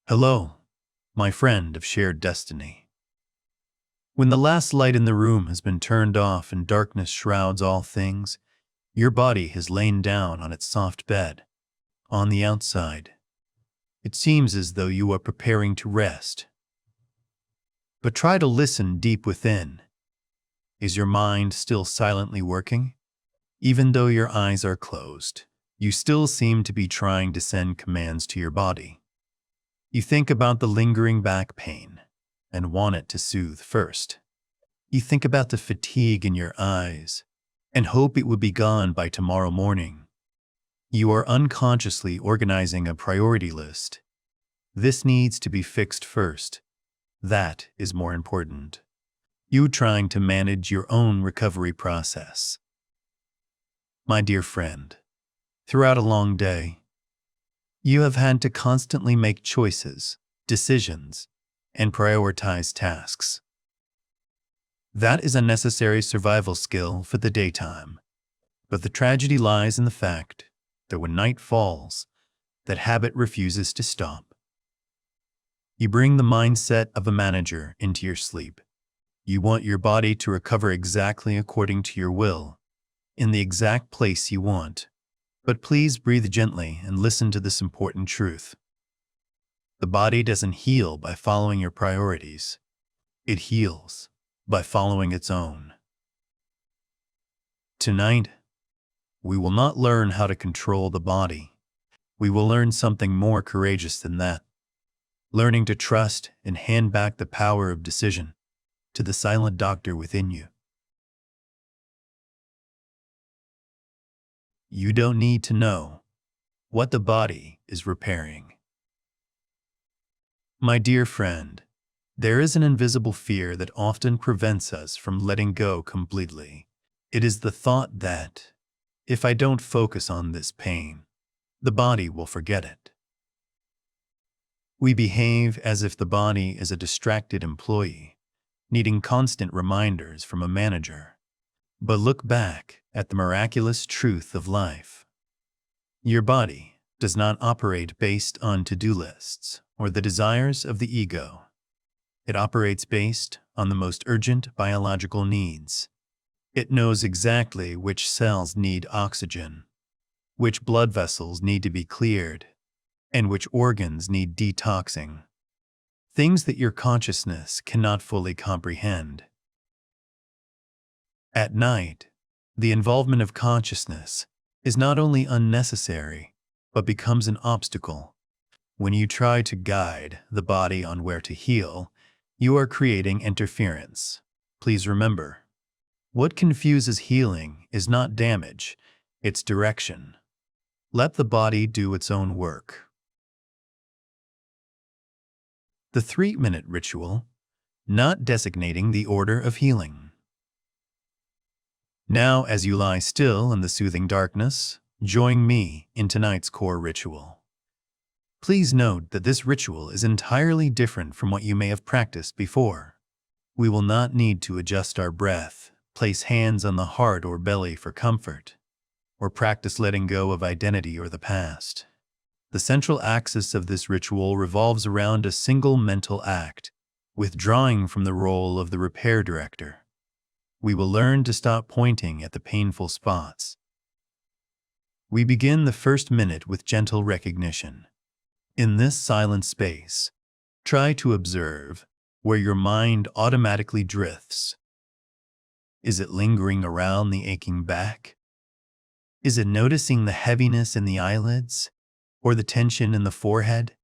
Hello, my friend of shared destiny. When the last light in the room has been turned off and darkness shrouds all things, your body has lain down on its soft bed. On the outside, it seems as though you are preparing to rest. But try to listen deep within. Is your mind still silently working? Even though your eyes are closed, you still seem to be trying to send commands to your body. You think about the lingering back pain and want it to soothe first. You think about the fatigue in your eyes and hope it would be gone by tomorrow morning. You are unconsciously organizing a priority list. This needs to be fixed first. That is more important. You trying to manage your own recovery process. My dear friend, throughout a long day, you have had to constantly make choices, decisions, and prioritize tasks. That is a necessary survival skill for the daytime, but the tragedy lies in the fact that when night falls, that habit refuses to stop. You bring the mindset of a manager into your sleep. You want your body to recover exactly according to your will, in the exact place you want. But please breathe gently and listen to this important truth. The body doesn't heal by following your priorities. It heals by following its own. Tonight, we will not learn how to control the body. We will learn something more courageous than that. Learning to trust and hand back the power of decision to the silent doctor within you. You don't need to know what the body is repairing. My dear friend, there is an invisible fear that often prevents us from letting go completely. It is the thought that, if I don't focus on this pain, the body will forget it. We behave as if the body is a distracted employee, needing constant reminders from a manager. But look back at the miraculous truth of life. Your body does not operate based on to-do lists or the desires of the ego. It operates based on the most urgent biological needs. It knows exactly which cells need oxygen, which blood vessels need to be cleared, and which organs need detoxing. Things that your consciousness cannot fully comprehend. At night, the involvement of consciousness is not only unnecessary, but becomes an obstacle. When you try to guide the body on where to heal, you are creating interference. Please remember, what confuses healing is not damage, it's direction. Let the body do its own work. The 3-minute ritual, not designating the order of healing. Now, as you lie still in the soothing darkness, join me in tonight's core ritual. Please note that this ritual is entirely different from what you may have practiced before. We will not need to adjust our breath, place hands on the heart or belly for comfort, or practice letting go of identity or the past. The central axis of this ritual revolves around a single mental act, withdrawing from the role of the repair director. We will learn to stop pointing at the painful spots. We begin the first minute with gentle recognition. In this silent space, try to observe where your mind automatically drifts. Is it lingering around the aching back? Is it noticing the heaviness in the eyelids or the tension in the forehead?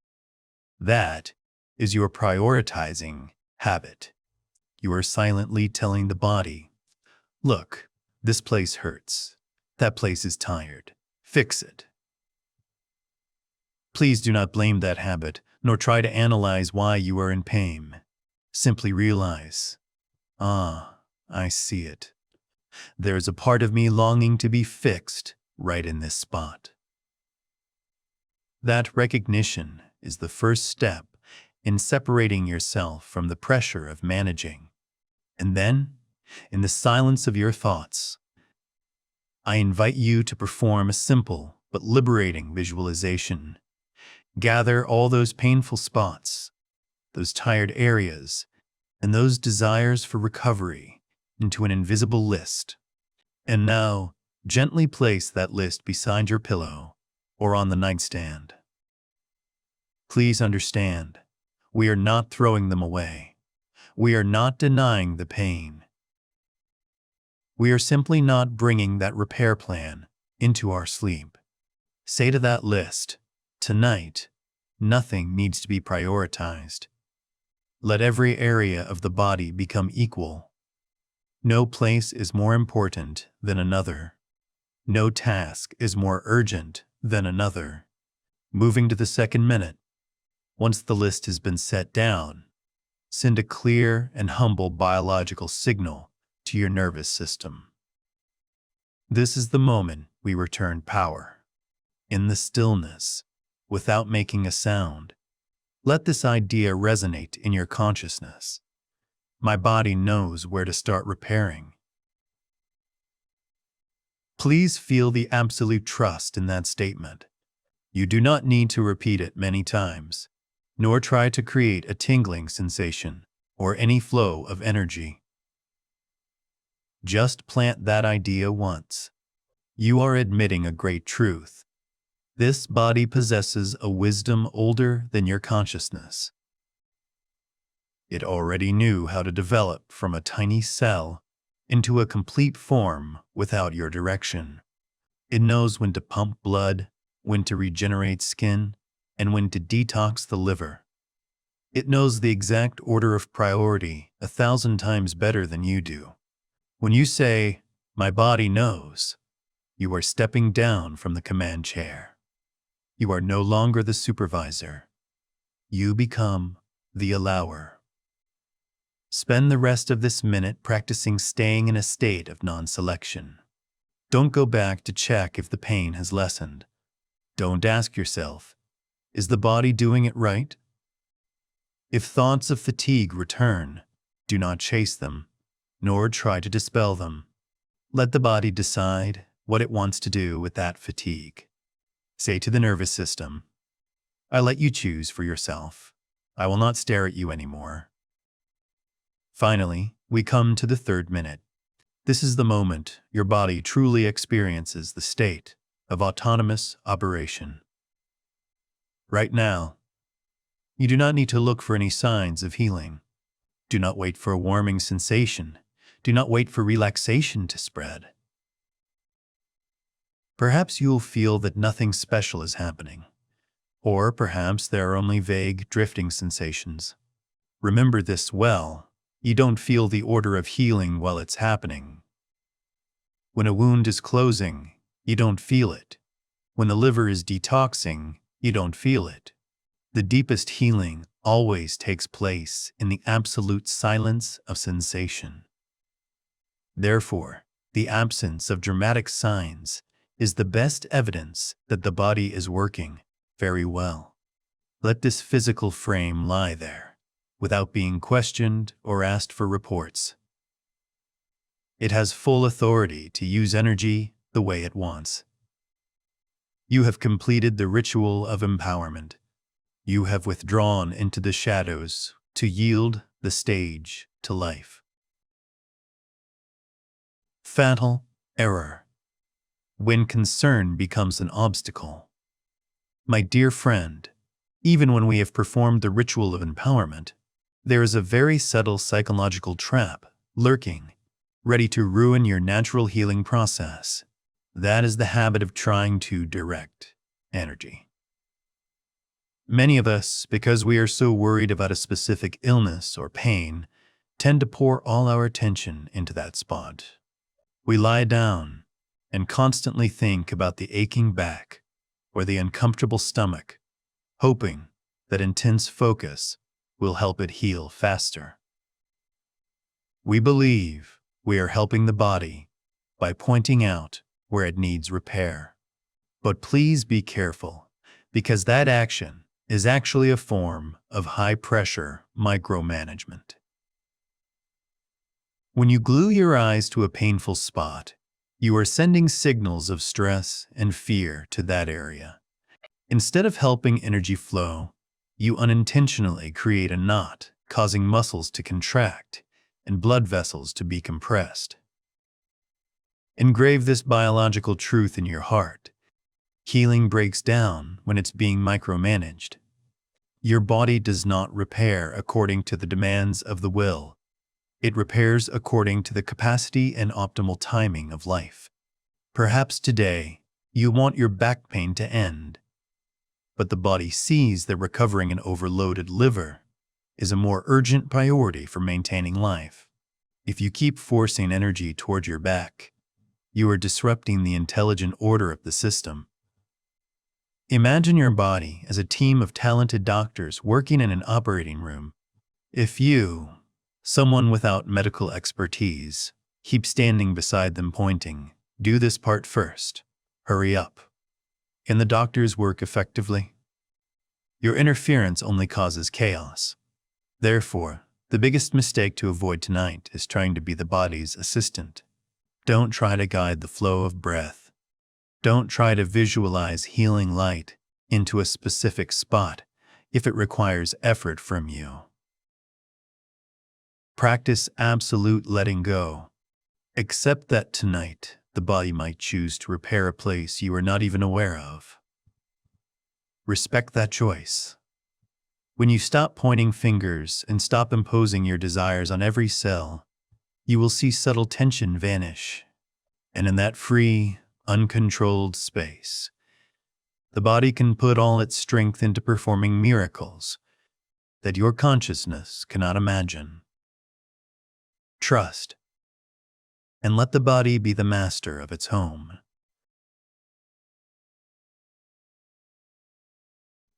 That is your prioritizing habit. You are silently telling the body, look, this place hurts. That place is tired. Fix it. Please do not blame that habit, nor try to analyze why you are in pain. Simply realize, I see it. There is a part of me longing to be fixed right in this spot. That recognition is the first step in separating yourself from the pressure of managing. And then, in the silence of your thoughts, I invite you to perform a simple but liberating visualization. Gather all those painful spots, those tired areas, and those desires for recovery into an invisible list. And now, gently place that list beside your pillow or on the nightstand. Please understand, we are not throwing them away. We are not denying the pain. We are simply not bringing that repair plan into our sleep. Say to that list, tonight, nothing needs to be prioritized. Let every area of the body become equal. No place is more important than another. No task is more urgent than another. Moving to the second minute, once the list has been set down, send a clear and humble biological signal to your nervous system. This is the moment we return power. In the stillness, without making a sound, let this idea resonate in your consciousness. My body knows where to start repairing. Please feel the absolute trust in that statement. You do not need to repeat it many times, nor try to create a tingling sensation or any flow of energy. Just plant that idea once. You are admitting a great truth. This body possesses a wisdom older than your consciousness. It already knew how to develop from a tiny cell into a complete form without your direction. It knows when to pump blood, when to regenerate skin, and when to detox the liver. It knows the exact order of priority 1,000 times better than you do. When you say, "My body knows," you are stepping down from the command chair. You are no longer the supervisor. You become the allower. Spend the rest of this minute practicing staying in a state of non-selection. Don't go back to check if the pain has lessened. Don't ask yourself, is the body doing it right? If thoughts of fatigue return, do not chase them, nor try to dispel them. Let the body decide what it wants to do with that fatigue. Say to the nervous system, I let you choose for yourself. I will not stare at you anymore. Finally, we come to the third minute. This is the moment your body truly experiences the state of autonomous operation. Right now, you do not need to look for any signs of healing. Do not wait for a warming sensation. Do not wait for relaxation to spread. Perhaps you'll feel that nothing special is happening, or perhaps there are only vague, drifting sensations. Remember this well. You don't feel the order of healing while it's happening. When a wound is closing, you don't feel it. When the liver is detoxing, you don't feel it. The deepest healing always takes place in the absolute silence of sensation. Therefore, the absence of dramatic signs is the best evidence that the body is working very well. Let this physical frame lie there, without being questioned or asked for reports. It has full authority to use energy the way it wants. You have completed the ritual of empowerment. You have withdrawn into the shadows to yield the stage to life. Fatal error. When concern becomes an obstacle. My dear friend, even when we have performed the ritual of empowerment, there is a very subtle psychological trap lurking, ready to ruin your natural healing process. That is the habit of trying to direct energy. Many of us, because we are so worried about a specific illness or pain, tend to pour all our attention into that spot. We lie down and constantly think about the aching back or the uncomfortable stomach, hoping that intense focus will help it heal faster. We believe we are helping the body by pointing out where it needs repair. But please be careful, because that action is actually a form of high-pressure micromanagement. When you glue your eyes to a painful spot, you are sending signals of stress and fear to that area. Instead of helping energy flow, you unintentionally create a knot, causing muscles to contract and blood vessels to be compressed. Engrave this biological truth in your heart. Healing breaks down when it's being micromanaged. Your body does not repair according to the demands of the will. It repairs according to the capacity and optimal timing of life. Perhaps today, you want your back pain to end, but the body sees that recovering an overloaded liver is a more urgent priority for maintaining life. If you keep forcing energy toward your back, you are disrupting the intelligent order of the system. Imagine your body as a team of talented doctors working in an operating room. If you, someone without medical expertise, keep standing beside them pointing, "Do this part first. Hurry up," can the doctors work effectively? Your interference only causes chaos. Therefore, the biggest mistake to avoid tonight is trying to be the body's assistant. Don't try to guide the flow of breath. Don't try to visualize healing light into a specific spot if it requires effort from you. Practice absolute letting go. Accept that tonight the body might choose to repair a place you are not even aware of. Respect that choice. When you stop pointing fingers and stop imposing your desires on every cell, you will see subtle tension vanish. And in that free, uncontrolled space, the body can put all its strength into performing miracles that your consciousness cannot imagine. Trust, and let the body be the master of its home.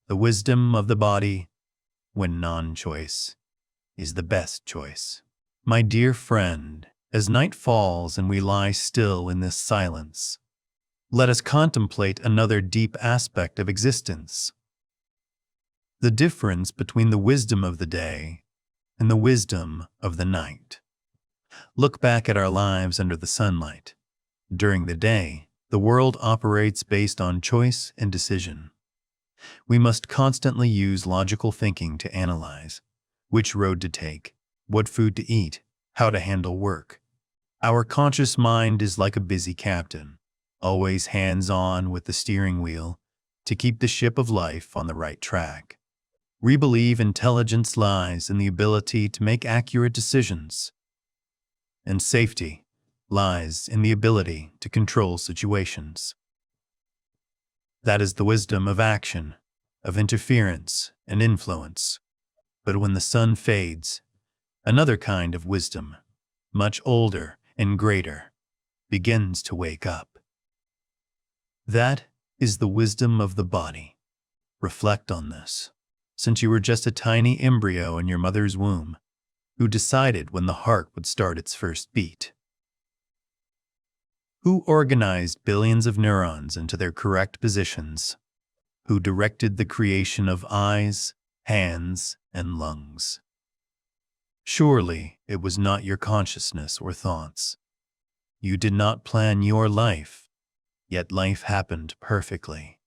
The wisdom of the body, when non-choice, is the best choice. My dear friend, as night falls and we lie still in this silence, let us contemplate another deep aspect of existence. The difference between the wisdom of the day and the wisdom of the night. Look back at our lives under the sunlight. During the day, the world operates based on choice and decision. We must constantly use logical thinking to analyze which road to take, what food to eat, how to handle work. Our conscious mind is like a busy captain, always hands-on with the steering wheel to keep the ship of life on the right track. We believe intelligence lies in the ability to make accurate decisions, and safety lies in the ability to control situations. That is the wisdom of action, of interference and influence. But when the sun fades, another kind of wisdom, much older and greater, begins to wake up. That is the wisdom of the body. Reflect on this, since you were just a tiny embryo in your mother's womb, who decided when the heart would start its first beat. Who organized billions of neurons into their correct positions? Who directed the creation of eyes, hands, and lungs? Surely it was not your consciousness or thoughts. You did not plan your life, yet life happened perfectly.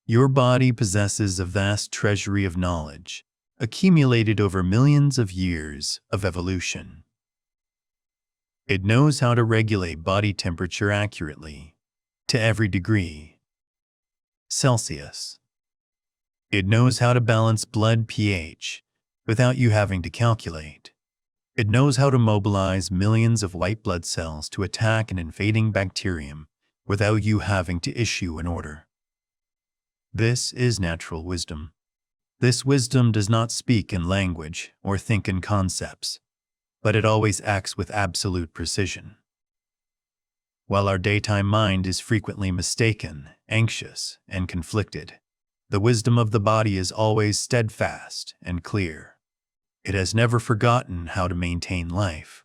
Your body possesses a vast treasury of knowledge, accumulated over millions of years of evolution. It knows how to regulate body temperature accurately, to every degree Celsius. It knows how to balance blood pH without you having to calculate. It knows how to mobilize millions of white blood cells to attack an invading bacterium without you having to issue an order. This is natural wisdom. This wisdom does not speak in language or think in concepts, but it always acts with absolute precision. While our daytime mind is frequently mistaken, anxious, and conflicted, the wisdom of the body is always steadfast and clear. It has never forgotten how to maintain life.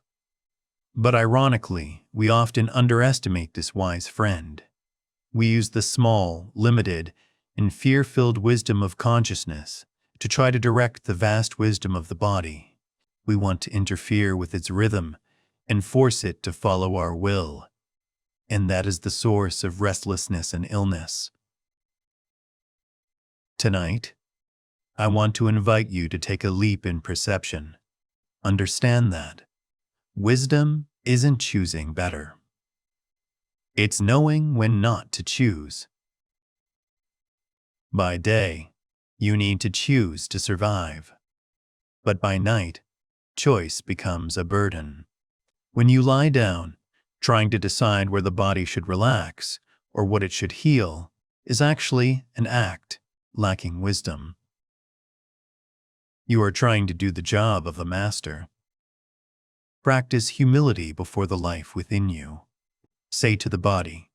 But ironically, we often underestimate this wise friend. We use the small, limited, and fear-filled wisdom of consciousness to try to direct the vast wisdom of the body. We want to interfere with its rhythm and force it to follow our will. And that is the source of restlessness and illness. Tonight, I want to invite you to take a leap in perception. Understand that wisdom isn't choosing better. It's knowing when not to choose. By day, you need to choose to survive. But by night, choice becomes a burden. When you lie down, trying to decide where the body should relax or what it should heal is actually an act lacking wisdom. You are trying to do the job of a master. Practice humility before the life within you. Say to the body,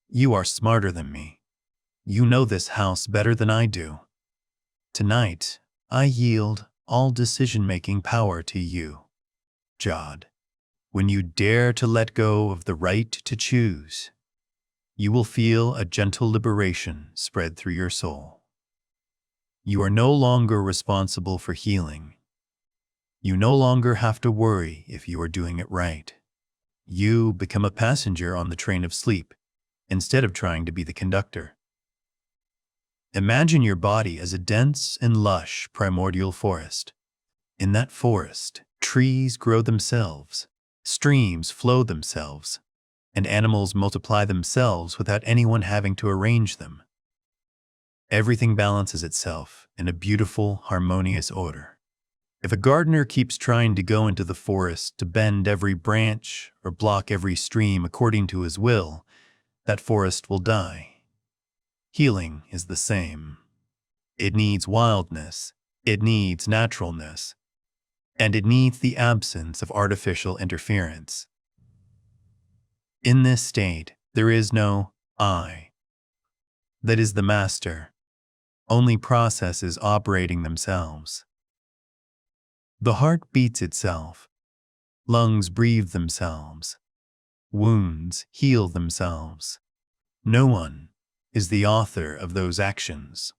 "You are smarter than me. You know this house better than I do. Tonight, I yield all decision-making power to you." Jod. When you dare to let go of the right to choose, you will feel a gentle liberation spread through your soul. You are no longer responsible for healing. You no longer have to worry if you are doing it right. You become a passenger on the train of sleep instead of trying to be the conductor. Imagine your body as a dense and lush primordial forest. In that forest, trees grow themselves, streams flow themselves, and animals multiply themselves without anyone having to arrange them. Everything balances itself in a beautiful, harmonious order. If a gardener keeps trying to go into the forest to bend every branch or block every stream according to his will, that forest will die. Healing is the same. It needs wildness, it needs naturalness, and it needs the absence of artificial interference. In this state, there is no I. That is the master, only processes operating themselves. The heart beats itself, lungs breathe themselves, wounds heal themselves. No one is the author of those actions.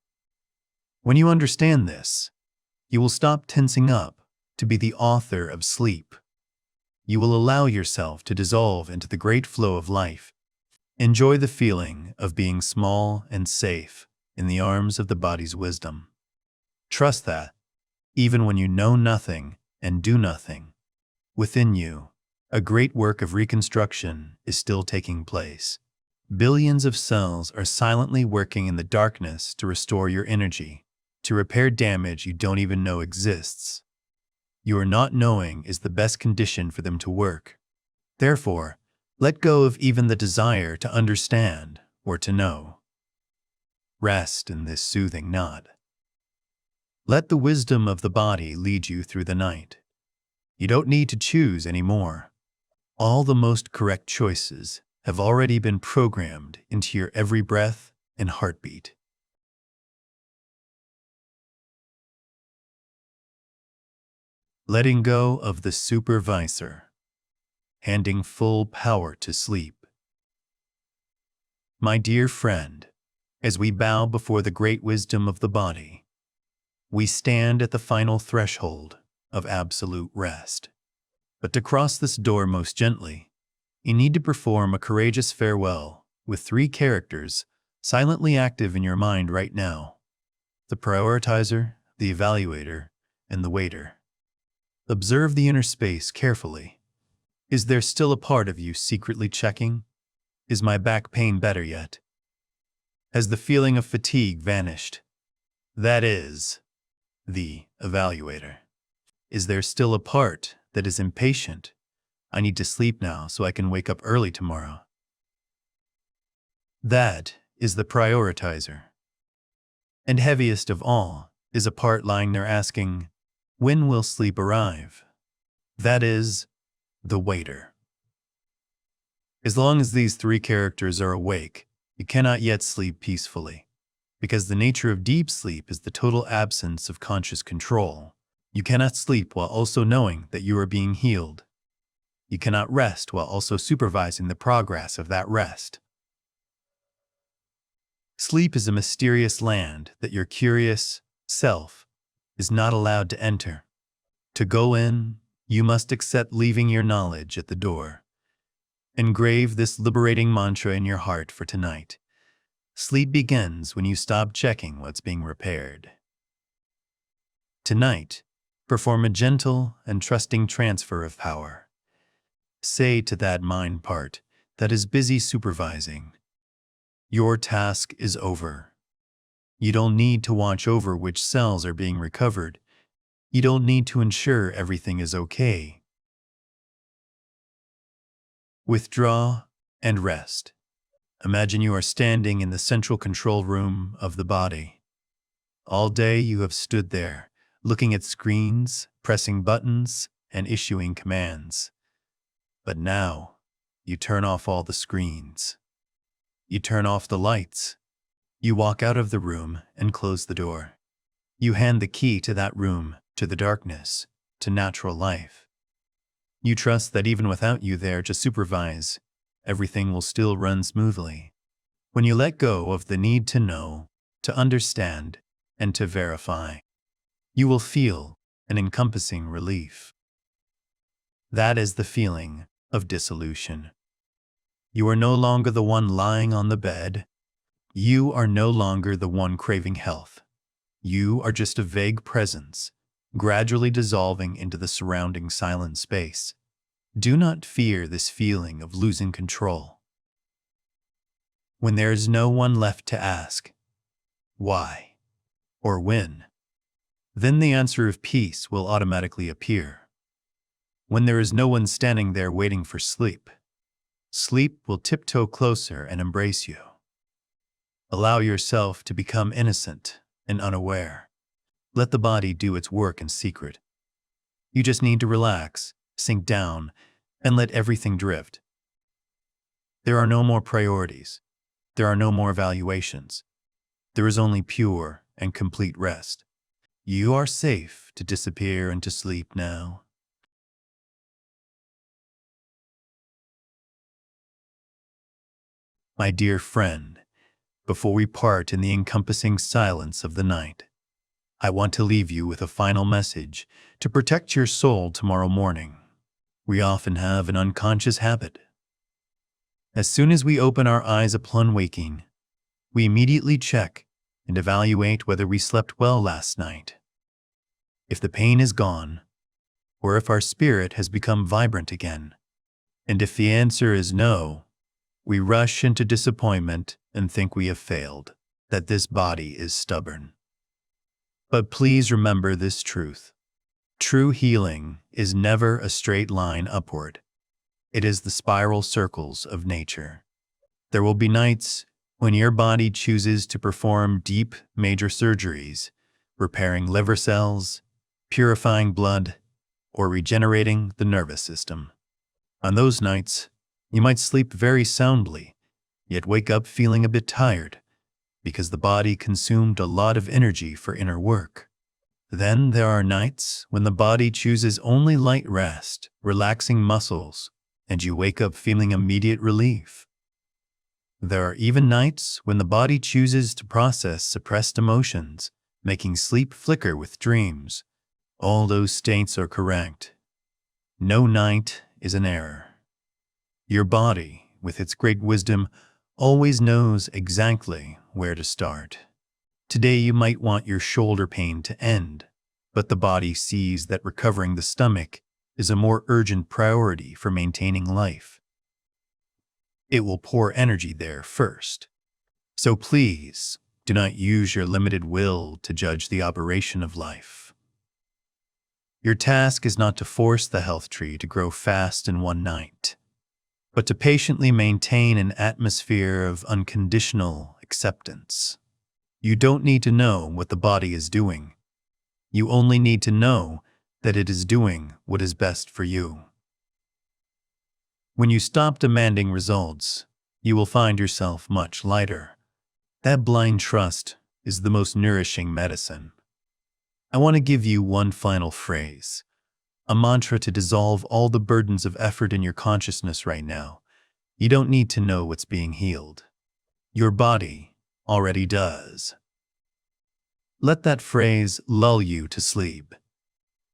When you understand this, you will stop tensing up to be the author of sleep. You will allow yourself to dissolve into the great flow of life. Enjoy the feeling of being small and safe in the arms of the body's wisdom. Trust that, even when you know nothing and do nothing, within you, a great work of reconstruction is still taking place. Billions of cells are silently working in the darkness to restore your energy, to repair damage you don't even know exists. Your not knowing is the best condition for them to work. Therefore, let go of even the desire to understand or to know. Rest in this soothing nod. Let the wisdom of the body lead you through the night. You don't need to choose anymore. All the most correct choices have already been programmed into your every breath and heartbeat. Letting go of the supervisor, handing full power to sleep. My dear friend, as we bow before the great wisdom of the body, we stand at the final threshold of absolute rest. But to cross this door most gently, you need to perform a courageous farewell with 3 characters silently active in your mind right now: the prioritizer, the evaluator, and the waiter. Observe the inner space carefully. Is there still a part of you secretly checking? Is my back pain better yet? Has the feeling of fatigue vanished? That is the evaluator. Is there still a part that is impatient? I need to sleep now so I can wake up early tomorrow. That is the prioritizer. And heaviest of all is a part lying there asking, when will sleep arrive? That is the waiter. As long as these 3 characters are awake, you cannot yet sleep peacefully, because the nature of deep sleep is the total absence of conscious control. You cannot sleep while also knowing that you are being healed. You cannot rest while also supervising the progress of that rest. Sleep is a mysterious land that your curious self is not allowed to enter. To go in, you must accept leaving your knowledge at the door. Engrave this liberating mantra in your heart for tonight. Sleep begins when you stop checking what's being repaired. Tonight, perform a gentle and trusting transfer of power. Say to that mind part that is busy supervising, "Your task is over." You don't need to watch over which cells are being recovered. You don't need to ensure everything is okay. Withdraw and rest. Imagine you are standing in the central control room of the body. All day you have stood there, looking at screens, pressing buttons, and issuing commands. But now, you turn off all the screens. You turn off the lights. You walk out of the room and close the door. You hand the key to that room, to the darkness, to natural life. You trust that even without you there to supervise, everything will still run smoothly. When you let go of the need to know, to understand, and to verify, you will feel an encompassing relief. That is the feeling of dissolution. You are no longer the one lying on the bed. You are no longer the one craving health. You are just a vague presence, gradually dissolving into the surrounding silent space. Do not fear this feeling of losing control. When there is no one left to ask, why or when, then the answer of peace will automatically appear. When there is no one standing there waiting for sleep, sleep will tiptoe closer and embrace you. Allow yourself to become innocent and unaware. Let the body do its work in secret. You just need to relax, sink down, and let everything drift. There are no more priorities. There are no more evaluations. There is only pure and complete rest. You are safe to disappear into sleep now. My dear friend, before we part in the encompassing silence of the night, I want to leave you with a final message to protect your soul tomorrow morning. We often have an unconscious habit. As soon as we open our eyes upon waking, we immediately check and evaluate whether we slept well last night, if the pain is gone, or if our spirit has become vibrant again. And if the answer is no, we rush into disappointment and think we have failed, that this body is stubborn. But please remember this truth. True healing is never a straight line upward. It is the spiral circles of nature. There will be nights when your body chooses to perform deep, major surgeries, repairing liver cells, purifying blood, or regenerating the nervous system. On those nights, you might sleep very soundly, yet wake up feeling a bit tired, because the body consumed a lot of energy for inner work. Then there are nights when the body chooses only light rest, relaxing muscles, and you wake up feeling immediate relief. There are even nights when the body chooses to process suppressed emotions, making sleep flicker with dreams. All those states are correct. No night is an error. Your body, with its great wisdom, always knows exactly where to start. Today you might want your shoulder pain to end, but the body sees that recovering the stomach is a more urgent priority for maintaining life. It will pour energy there first. So please, do not use your limited will to judge the operation of life. Your task is not to force the health tree to grow fast in one night, but to patiently maintain an atmosphere of unconditional acceptance. You don't need to know what the body is doing. You only need to know that it is doing what is best for you. When you stop demanding results, you will find yourself much lighter. That blind trust is the most nourishing medicine. I want to give you one final phrase, a mantra to dissolve all the burdens of effort in your consciousness right now. You don't need to know what's being healed. Your body already does. Let that phrase lull you to sleep.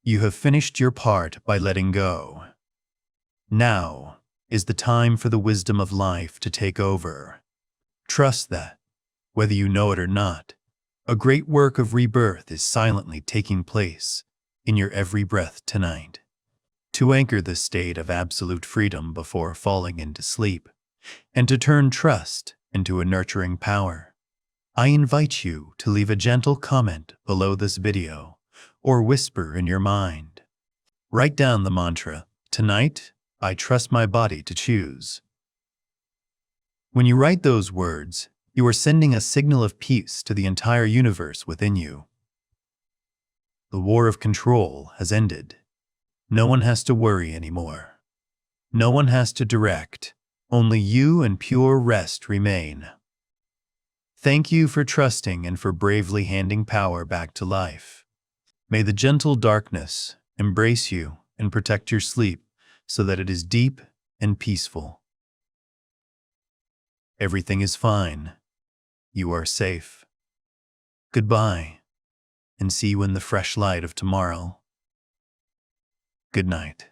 You have finished your part by letting go. Now is the time for the wisdom of life to take over. Trust that Whether you know it or not, a great work of rebirth is silently taking place in your every breath tonight. To anchor the state of absolute freedom before falling into sleep, and to turn trust into a nurturing power, I invite you to leave a gentle comment below this video or whisper in your mind. Write down the mantra, "Tonight, I trust my body to choose." When you write those words, you are sending a signal of peace to the entire universe within you. The war of control has ended. No one has to worry anymore. No one has to direct. Only you and pure rest remain. Thank you for trusting and for bravely handing power back to life. May the gentle darkness embrace you and protect your sleep so that it is deep and peaceful. Everything is fine. You are safe. Goodbye, and see you in the fresh light of tomorrow. Good night.